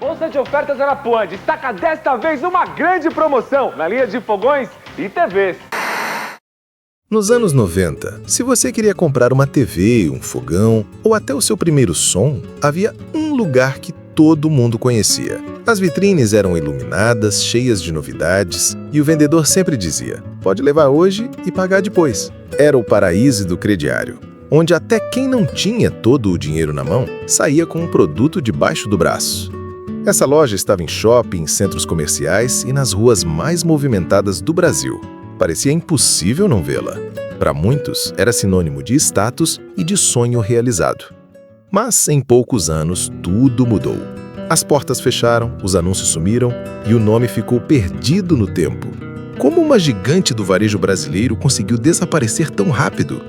Bolsa de Ofertas Arapuã destaca desta vez uma grande promoção na linha de fogões e TVs. Nos anos 90, se você queria comprar uma TV, um fogão ou até o seu primeiro som, havia um lugar que todo mundo conhecia. As vitrines eram iluminadas, cheias de novidades, e o vendedor sempre dizia: pode levar hoje e pagar depois. Era o paraíso do crediário, onde até quem não tinha todo o dinheiro na mão saía com um produto debaixo do braço. Essa loja estava em shopping, centros comerciais e nas ruas mais movimentadas do Brasil. Parecia impossível não vê-la. Para muitos, era sinônimo de status e de sonho realizado. Mas, em poucos anos, tudo mudou. As portas fecharam, os anúncios sumiram e o nome ficou perdido no tempo. Como uma gigante do varejo brasileiro conseguiu desaparecer tão rápido?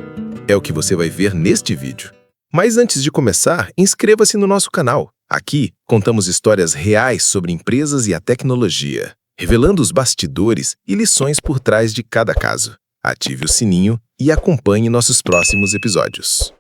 É o que você vai ver neste vídeo. Mas antes de começar, inscreva-se no nosso canal. Aqui, contamos histórias reais sobre empresas e a tecnologia, revelando os bastidores e lições por trás de cada caso. Ative o sininho e acompanhe nossos próximos episódios.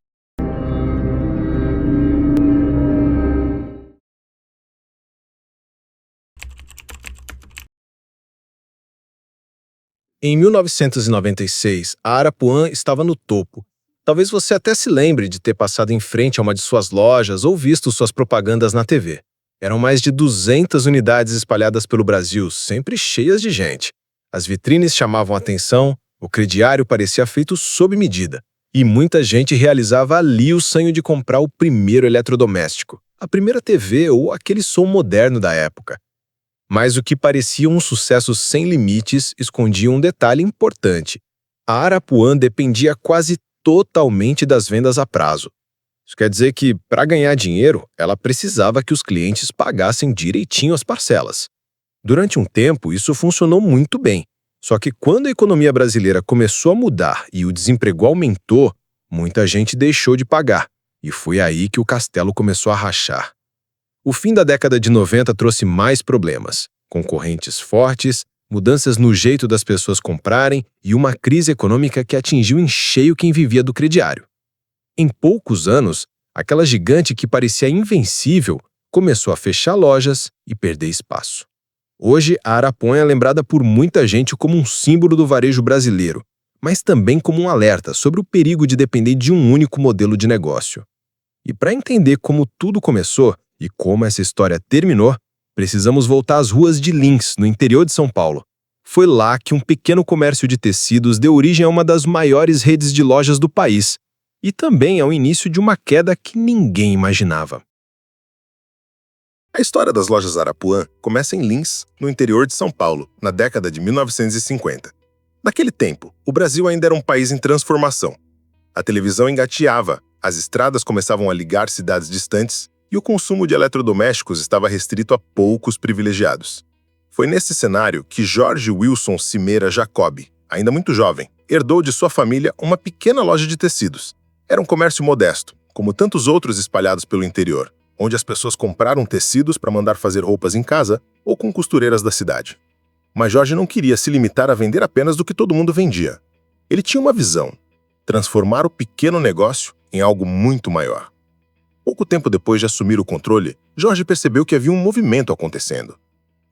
Em 1996, a Arapuã estava no topo. Talvez você até se lembre de ter passado em frente a uma de suas lojas ou visto suas propagandas na TV. Eram mais de 200 unidades espalhadas pelo Brasil, sempre cheias de gente. As vitrines chamavam a atenção, o crediário parecia feito sob medida, e muita gente realizava ali o sonho de comprar o primeiro eletrodoméstico, a primeira TV ou aquele som moderno da época. Mas o que parecia um sucesso sem limites escondia um detalhe importante. A Arapuã dependia quase totalmente das vendas a prazo. Isso quer dizer que, para ganhar dinheiro, ela precisava que os clientes pagassem direitinho as parcelas. Durante um tempo, isso funcionou muito bem. Só que quando a economia brasileira começou a mudar e o desemprego aumentou, muita gente deixou de pagar. E foi aí que o castelo começou a rachar. O fim da década de 90 trouxe mais problemas, concorrentes fortes, mudanças no jeito das pessoas comprarem e uma crise econômica que atingiu em cheio quem vivia do crediário. Em poucos anos, aquela gigante que parecia invencível começou a fechar lojas e perder espaço. Hoje, a Arapuã é lembrada por muita gente como um símbolo do varejo brasileiro, mas também como um alerta sobre o perigo de depender de um único modelo de negócio. E para entender como tudo começou e como essa história terminou, precisamos voltar às ruas de Lins, no interior de São Paulo. Foi lá que um pequeno comércio de tecidos deu origem a uma das maiores redes de lojas do país, e também ao início de uma queda que ninguém imaginava. A história das lojas Arapuã começa em Lins, no interior de São Paulo, na década de 1950. Naquele tempo, o Brasil ainda era um país em transformação. A televisão engateava, as estradas começavam a ligar cidades distantes e o consumo de eletrodomésticos estava restrito a poucos privilegiados. Foi nesse cenário que Jorge Wilson Cimeira Jacob, ainda muito jovem, herdou de sua família uma pequena loja de tecidos. Era um comércio modesto, como tantos outros espalhados pelo interior, onde as pessoas compraram tecidos para mandar fazer roupas em casa ou com costureiras da cidade. Mas Jorge não queria se limitar a vender apenas do que todo mundo vendia. Ele tinha uma visão: transformar o pequeno negócio em algo muito maior. Pouco tempo depois de assumir o controle, Jorge percebeu que havia um movimento acontecendo.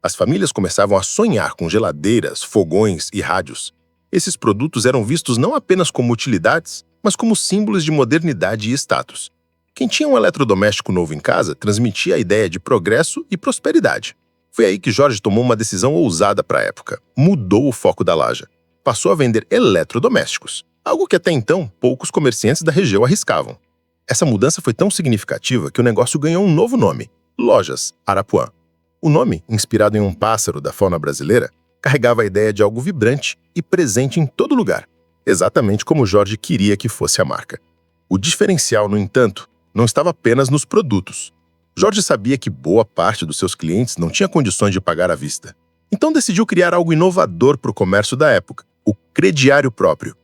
As famílias começavam a sonhar com geladeiras, fogões e rádios. Esses produtos eram vistos não apenas como utilidades, mas como símbolos de modernidade e status. Quem tinha um eletrodoméstico novo em casa transmitia a ideia de progresso e prosperidade. Foi aí que Jorge tomou uma decisão ousada para a época. Mudou o foco da loja. Passou a vender eletrodomésticos, algo que até então poucos comerciantes da região arriscavam. Essa mudança foi tão significativa que o negócio ganhou um novo nome: Lojas Arapuã. O nome, inspirado em um pássaro da fauna brasileira, carregava a ideia de algo vibrante e presente em todo lugar, exatamente como Jorge queria que fosse a marca. O diferencial, no entanto, não estava apenas nos produtos. Jorge sabia que boa parte dos seus clientes não tinha condições de pagar à vista. Então decidiu criar algo inovador para o comércio da época: o crediário próprio.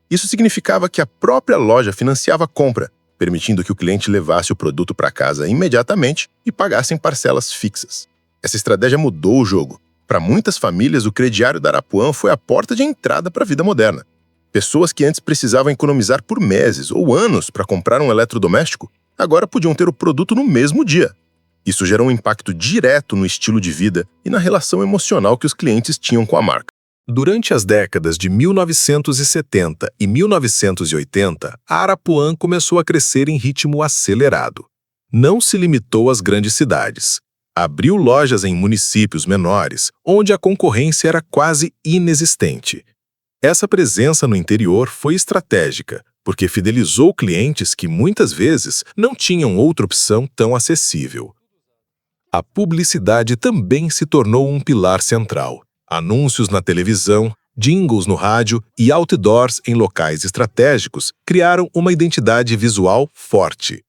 Isso significava que a própria loja financiava a compra, permitindo que o cliente levasse o produto para casa imediatamente e pagasse em parcelas fixas. Essa estratégia mudou o jogo. Para muitas famílias, o crediário da Arapuã foi a porta de entrada para a vida moderna. Pessoas que antes precisavam economizar por meses ou anos para comprar um eletrodoméstico, agora podiam ter o produto no mesmo dia. Isso gerou um impacto direto no estilo de vida e na relação emocional que os clientes tinham com a marca. Durante as décadas de 1970 e 1980, a Arapuã começou a crescer em ritmo acelerado. Não se limitou às grandes cidades. Abriu lojas em municípios menores, onde a concorrência era quase inexistente. Essa presença no interior foi estratégica, porque fidelizou clientes que muitas vezes não tinham outra opção tão acessível. A publicidade também se tornou um pilar central. Anúncios na televisão, jingles no rádio e outdoors em locais estratégicos criaram uma identidade visual forte.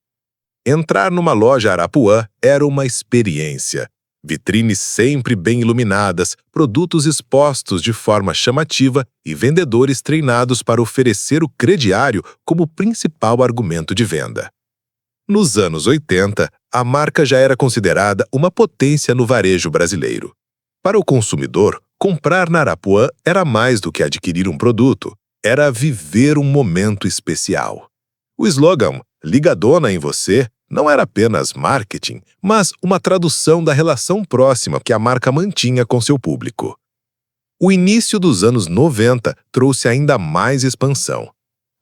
Entrar numa loja Arapuã era uma experiência. Vitrines sempre bem iluminadas, produtos expostos de forma chamativa e vendedores treinados para oferecer o crediário como principal argumento de venda. Nos anos 80, a marca já era considerada uma potência no varejo brasileiro. Para o consumidor, comprar na Arapuã era mais do que adquirir um produto, era viver um momento especial. O slogan "Ligadona em você" não era apenas marketing, mas uma tradução da relação próxima que a marca mantinha com seu público. O início dos anos 90 trouxe ainda mais expansão.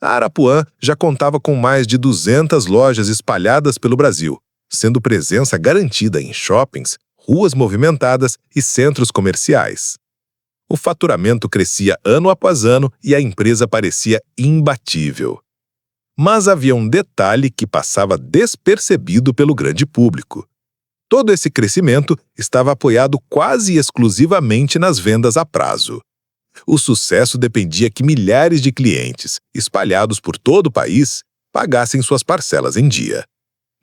A Arapuã já contava com mais de 200 lojas espalhadas pelo Brasil, sendo presença garantida em shoppings, ruas movimentadas e centros comerciais. O faturamento crescia ano após ano e a empresa parecia imbatível. Mas havia um detalhe que passava despercebido pelo grande público. Todo esse crescimento estava apoiado quase exclusivamente nas vendas a prazo. O sucesso dependia que milhares de clientes, espalhados por todo o país, pagassem suas parcelas em dia.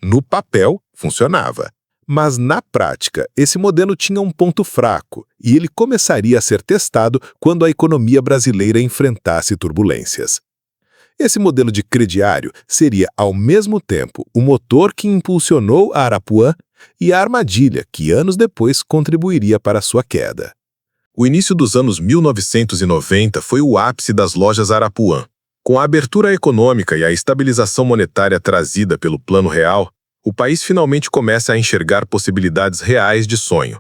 No papel, funcionava. Mas, na prática, esse modelo tinha um ponto fraco e ele começaria a ser testado quando a economia brasileira enfrentasse turbulências. Esse modelo de crediário seria, ao mesmo tempo, o motor que impulsionou a Arapuã e a armadilha que, anos depois, contribuiria para sua queda. O início dos anos 1990 foi o ápice das lojas Arapuã. Com a abertura econômica e a estabilização monetária trazida pelo Plano Real, o país finalmente começa a enxergar possibilidades reais de sonho.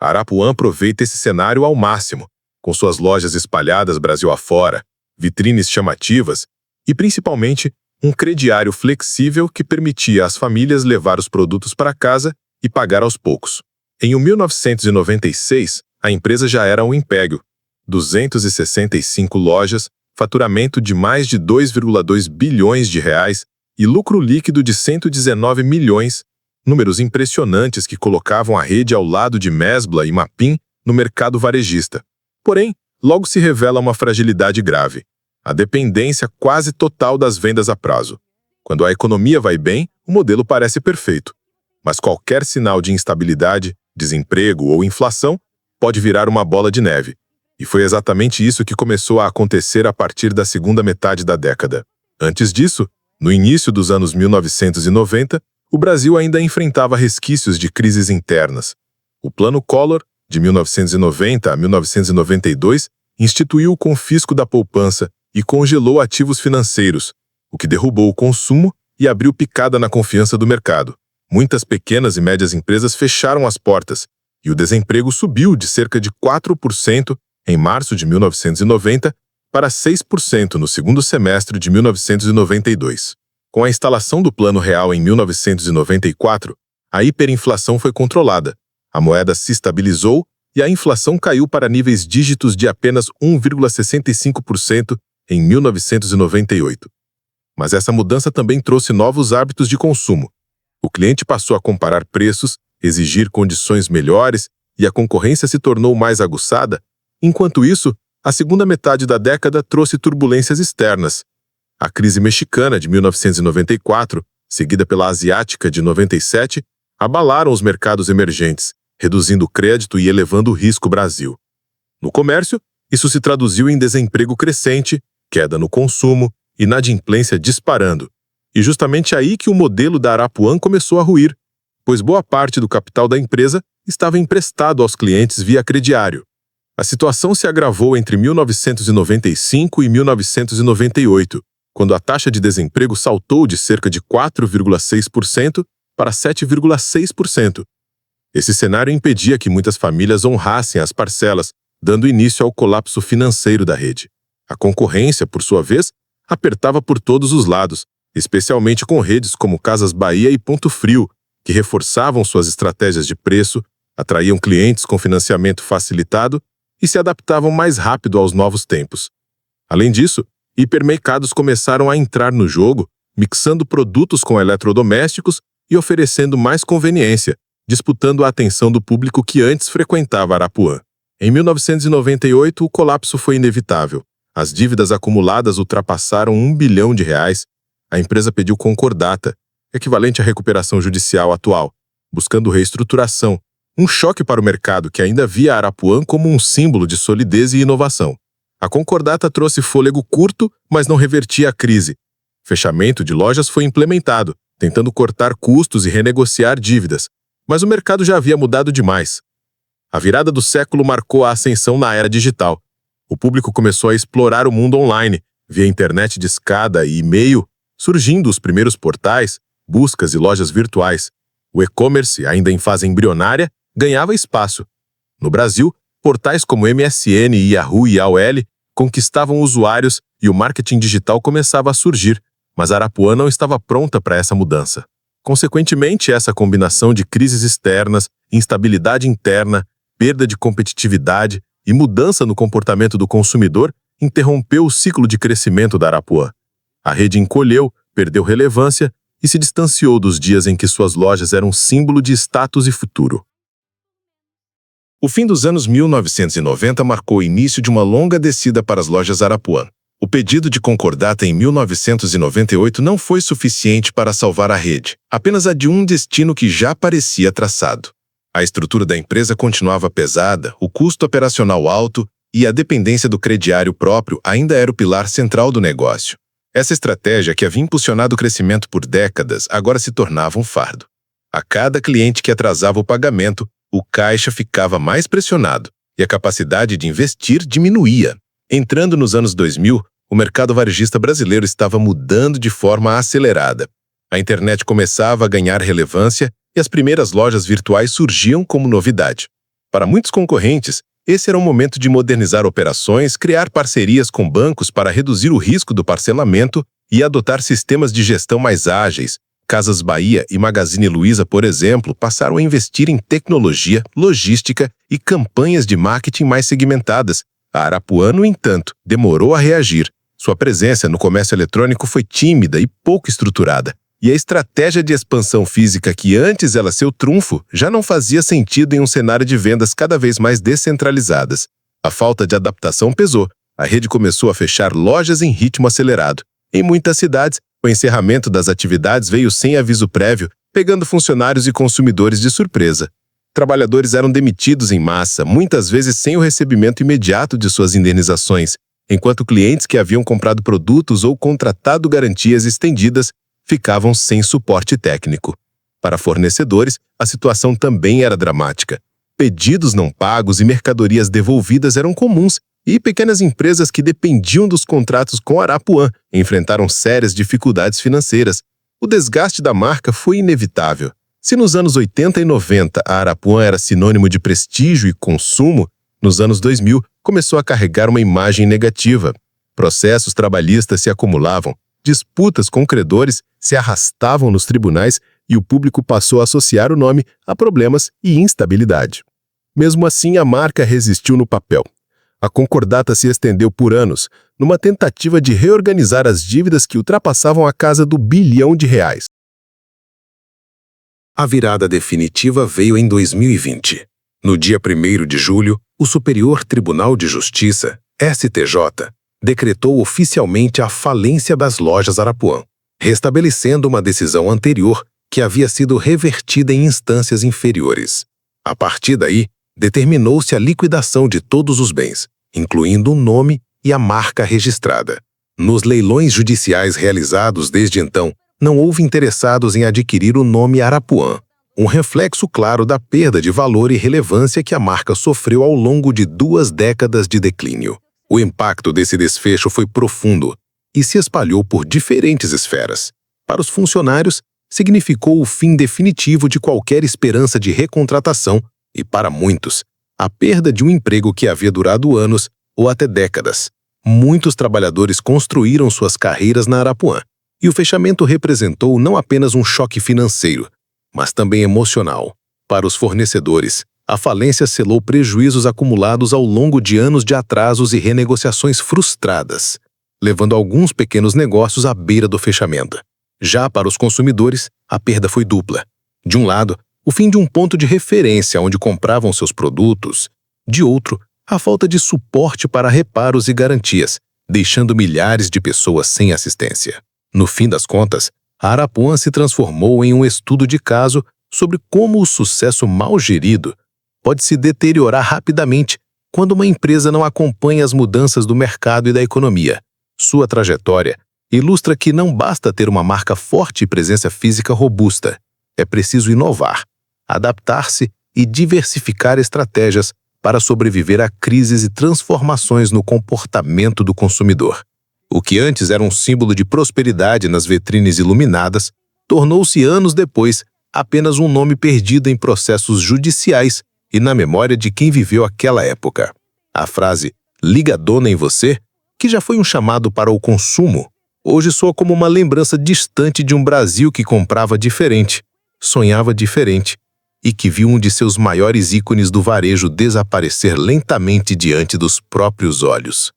A Arapuã aproveita esse cenário ao máximo, com suas lojas espalhadas Brasil afora, vitrines chamativas e, principalmente, um crediário flexível que permitia às famílias levar os produtos para casa e pagar aos poucos. Em 1996, a empresa já era um império. 265 lojas, faturamento de mais de 2,2 bilhões de reais e lucro líquido de 119 milhões, números impressionantes que colocavam a rede ao lado de Mesbla e Mapim no mercado varejista. Porém, logo se revela uma fragilidade grave: a dependência quase total das vendas a prazo. Quando a economia vai bem, o modelo parece perfeito. Mas qualquer sinal de instabilidade, desemprego ou inflação pode virar uma bola de neve. E foi exatamente isso que começou a acontecer a partir da segunda metade da década. Antes disso, no início dos anos 1990, o Brasil ainda enfrentava resquícios de crises internas. O Plano Collor, de 1990 a 1992, instituiu o confisco da poupança e congelou ativos financeiros, o que derrubou o consumo e abriu picada na confiança do mercado. Muitas pequenas e médias empresas fecharam as portas e o desemprego subiu de cerca de 4% em março de 1990 para 6% no segundo semestre de 1992. Com a instalação do Plano Real em 1994, a hiperinflação foi controlada, a moeda se estabilizou e a inflação caiu para níveis dígitos de apenas 1,65% em 1998. Mas essa mudança também trouxe novos hábitos de consumo. O cliente passou a comparar preços, exigir condições melhores e a concorrência se tornou mais aguçada. Enquanto isso, a segunda metade da década trouxe turbulências externas. A crise mexicana de 1994, seguida pela asiática de 97, abalaram os mercados emergentes, reduzindo o crédito e elevando o risco Brasil. No comércio, isso se traduziu em desemprego crescente, queda no consumo, inadimplência disparando. E justamente aí que o modelo da Arapuã começou a ruir, pois boa parte do capital da empresa estava emprestado aos clientes via crediário. A situação se agravou entre 1995 e 1998, quando a taxa de desemprego saltou de cerca de 4,6% para 7,6%. Esse cenário impedia que muitas famílias honrassem as parcelas, dando início ao colapso financeiro da rede. A concorrência, por sua vez, apertava por todos os lados, especialmente com redes como Casas Bahia e Ponto Frio, que reforçavam suas estratégias de preço, atraíam clientes com financiamento facilitado e se adaptavam mais rápido aos novos tempos. Além disso, hipermercados começaram a entrar no jogo, mixando produtos com eletrodomésticos e oferecendo mais conveniência, disputando a atenção do público que antes frequentava Arapuã. Em 1998, o colapso foi inevitável. As dívidas acumuladas ultrapassaram R$ 1 bilhão. A empresa pediu concordata, equivalente à recuperação judicial atual, buscando reestruturação, um choque para o mercado que ainda via Arapuã como um símbolo de solidez e inovação. A concordata trouxe fôlego curto, mas não revertia a crise. Fechamento de lojas foi implementado, tentando cortar custos e renegociar dívidas, mas o mercado já havia mudado demais. A virada do século marcou a ascensão na era digital. O público começou a explorar o mundo online, via internet de escada e e-mail, surgindo os primeiros portais, buscas e lojas virtuais. O e-commerce, ainda em fase embrionária, ganhava espaço. No Brasil, portais como MSN, Yahoo e AOL conquistavam usuários e o marketing digital começava a surgir, mas Arapuã não estava pronta para essa mudança. Consequentemente, essa combinação de crises externas, instabilidade interna, perda de competitividade e mudança no comportamento do consumidor interrompeu o ciclo de crescimento da Arapuã. A rede encolheu, perdeu relevância e se distanciou dos dias em que suas lojas eram símbolo de status e futuro. O fim dos anos 1990 marcou o início de uma longa descida para as lojas Arapuã. O pedido de concordata em 1998 não foi suficiente para salvar a rede, apenas a de um destino que já parecia traçado. A estrutura da empresa continuava pesada, o custo operacional alto e a dependência do crediário próprio ainda era o pilar central do negócio. Essa estratégia, que havia impulsionado o crescimento por décadas, agora se tornava um fardo. A cada cliente que atrasava o pagamento, o caixa ficava mais pressionado e a capacidade de investir diminuía. Entrando nos anos 2000, o mercado varejista brasileiro estava mudando de forma acelerada. A internet começava a ganhar relevância e as primeiras lojas virtuais surgiam como novidade. Para muitos concorrentes, esse era um momento de modernizar operações, criar parcerias com bancos para reduzir o risco do parcelamento e adotar sistemas de gestão mais ágeis. Casas Bahia e Magazine Luiza, por exemplo, passaram a investir em tecnologia, logística e campanhas de marketing mais segmentadas. A Arapuã, no entanto, demorou a reagir. Sua presença no comércio eletrônico foi tímida e pouco estruturada. E a estratégia de expansão física que antes era seu trunfo já não fazia sentido em um cenário de vendas cada vez mais descentralizadas. A falta de adaptação pesou. A rede começou a fechar lojas em ritmo acelerado. Em muitas cidades, o encerramento das atividades veio sem aviso prévio, pegando funcionários e consumidores de surpresa. Trabalhadores eram demitidos em massa, muitas vezes sem o recebimento imediato de suas indenizações, enquanto clientes que haviam comprado produtos ou contratado garantias estendidas ficavam sem suporte técnico. Para fornecedores, a situação também era dramática. Pedidos não pagos e mercadorias devolvidas eram comuns, e pequenas empresas que dependiam dos contratos com Arapuã enfrentaram sérias dificuldades financeiras. O desgaste da marca foi inevitável. Se nos anos 80 e 90 a Arapuã era sinônimo de prestígio e consumo, nos anos 2000 começou a carregar uma imagem negativa. Processos trabalhistas se acumulavam, disputas com credores se arrastavam nos tribunais e o público passou a associar o nome a problemas e instabilidade. Mesmo assim, a marca resistiu no papel. A concordata se estendeu por anos, numa tentativa de reorganizar as dívidas que ultrapassavam a casa do R$ 1 bilhão. A virada definitiva veio em 2020. No dia 1º de julho, o Superior Tribunal de Justiça, STJ, decretou oficialmente a falência das lojas Arapuã, restabelecendo uma decisão anterior que havia sido revertida em instâncias inferiores. A partir daí, determinou-se a liquidação de todos os bens, incluindo o nome e a marca registrada. Nos leilões judiciais realizados desde então, não houve interessados em adquirir o nome Arapuã, um reflexo claro da perda de valor e relevância que a marca sofreu ao longo de 2 décadas de declínio. O impacto desse desfecho foi profundo e se espalhou por diferentes esferas. Para os funcionários, significou o fim definitivo de qualquer esperança de recontratação e, para muitos, a perda de um emprego que havia durado anos ou até décadas. Muitos trabalhadores construíram suas carreiras na Arapuã, e o fechamento representou não apenas um choque financeiro, mas também emocional. Para os fornecedores, a falência selou prejuízos acumulados ao longo de anos de atrasos e renegociações frustradas, levando alguns pequenos negócios à beira do fechamento. Já para os consumidores, a perda foi dupla. De um lado, o fim de um ponto de referência onde compravam seus produtos. De outro, a falta de suporte para reparos e garantias, deixando milhares de pessoas sem assistência. No fim das contas, a Arapuã se transformou em um estudo de caso sobre como o sucesso mal gerido pode se deteriorar rapidamente quando uma empresa não acompanha as mudanças do mercado e da economia. Sua trajetória ilustra que não basta ter uma marca forte e presença física robusta. É preciso inovar, adaptar-se e diversificar estratégias para sobreviver a crises e transformações no comportamento do consumidor. O que antes era um símbolo de prosperidade nas vitrines iluminadas, tornou-se anos depois apenas um nome perdido em processos judiciais e na memória de quem viveu aquela época. A frase "liga a dona em você", que já foi um chamado para o consumo, hoje soa como uma lembrança distante de um Brasil que comprava diferente, sonhava diferente e que viu um de seus maiores ícones do varejo desaparecer lentamente diante dos próprios olhos.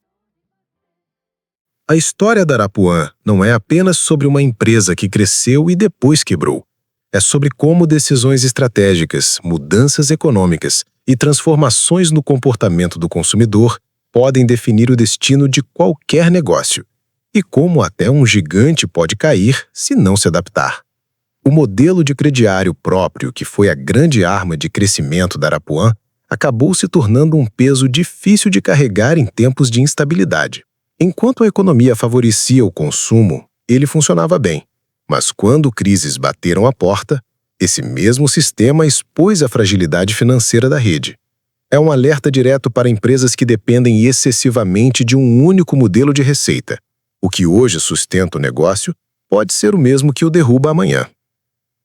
A história da Arapuã não é apenas sobre uma empresa que cresceu e depois quebrou. É sobre como decisões estratégicas, mudanças econômicas e transformações no comportamento do consumidor podem definir o destino de qualquer negócio, e como até um gigante pode cair se não se adaptar. O modelo de crediário próprio, que foi a grande arma de crescimento da Arapuã, acabou se tornando um peso difícil de carregar em tempos de instabilidade. Enquanto a economia favorecia o consumo, ele funcionava bem. Mas quando crises bateram à porta, esse mesmo sistema expôs a fragilidade financeira da rede. É um alerta direto para empresas que dependem excessivamente de um único modelo de receita. O que hoje sustenta o negócio pode ser o mesmo que o derruba amanhã.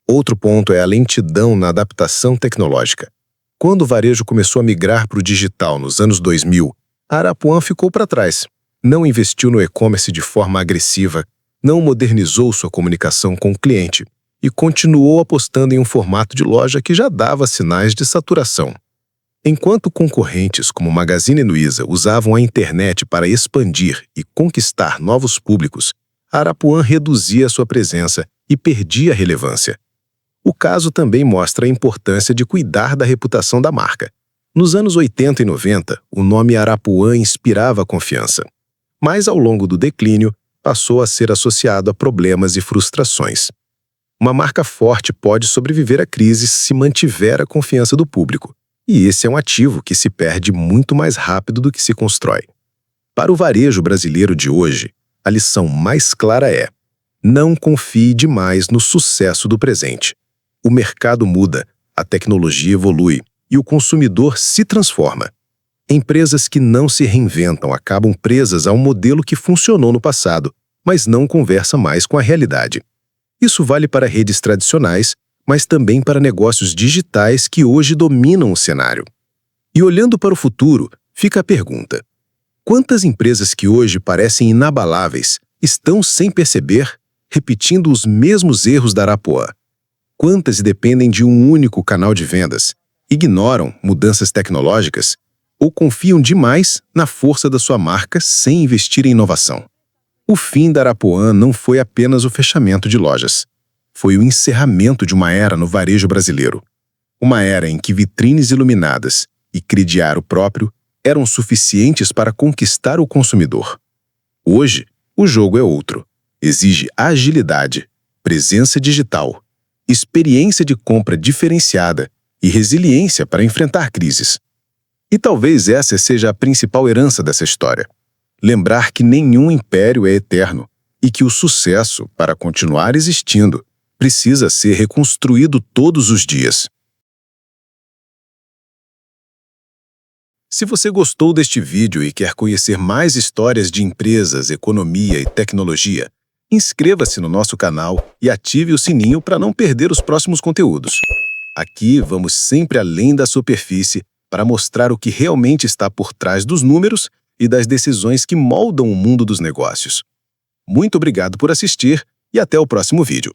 Outro ponto é a lentidão na adaptação tecnológica. Quando o varejo começou a migrar para o digital nos anos 2000, a Arapuã ficou para trás. Não investiu no e-commerce de forma agressiva, não modernizou sua comunicação com o cliente e continuou apostando em um formato de loja que já dava sinais de saturação. Enquanto concorrentes como Magazine Luiza usavam a internet para expandir e conquistar novos públicos, a Arapuã reduzia sua presença e perdia relevância. O caso também mostra a importância de cuidar da reputação da marca. Nos anos 80 e 90, o nome Arapuã inspirava confiança. Mas, ao longo do declínio, passou a ser associado a problemas e frustrações. Uma marca forte pode sobreviver à crise se mantiver a confiança do público, e esse é um ativo que se perde muito mais rápido do que se constrói. Para o varejo brasileiro de hoje, a lição mais clara é: não confie demais no sucesso do presente. O mercado muda, a tecnologia evolui e o consumidor se transforma. Empresas que não se reinventam acabam presas a um modelo que funcionou no passado, mas não conversa mais com a realidade. Isso vale para redes tradicionais, mas também para negócios digitais que hoje dominam o cenário. E olhando para o futuro, fica a pergunta: quantas empresas que hoje parecem inabaláveis estão, sem perceber, repetindo os mesmos erros da Arapuã? Quantas dependem de um único canal de vendas, ignoram mudanças tecnológicas ou confiam demais na força da sua marca sem investir em inovação? O fim da Arapuã não foi apenas o fechamento de lojas. Foi o encerramento de uma era no varejo brasileiro. Uma era em que vitrines iluminadas e crediário próprio eram suficientes para conquistar o consumidor. Hoje, o jogo é outro. Exige agilidade, presença digital, experiência de compra diferenciada e resiliência para enfrentar crises. E talvez essa seja a principal herança dessa história. Lembrar que nenhum império é eterno e que o sucesso, para continuar existindo, precisa ser reconstruído todos os dias. Se você gostou deste vídeo e quer conhecer mais histórias de empresas, economia e tecnologia, Inscreva-se no nosso canal e ative o sininho para não perder os próximos conteúdos. Aqui vamos sempre além da superfície para mostrar o que realmente está por trás dos números e das decisões que moldam o mundo dos negócios. Muito obrigado por assistir e até o próximo vídeo.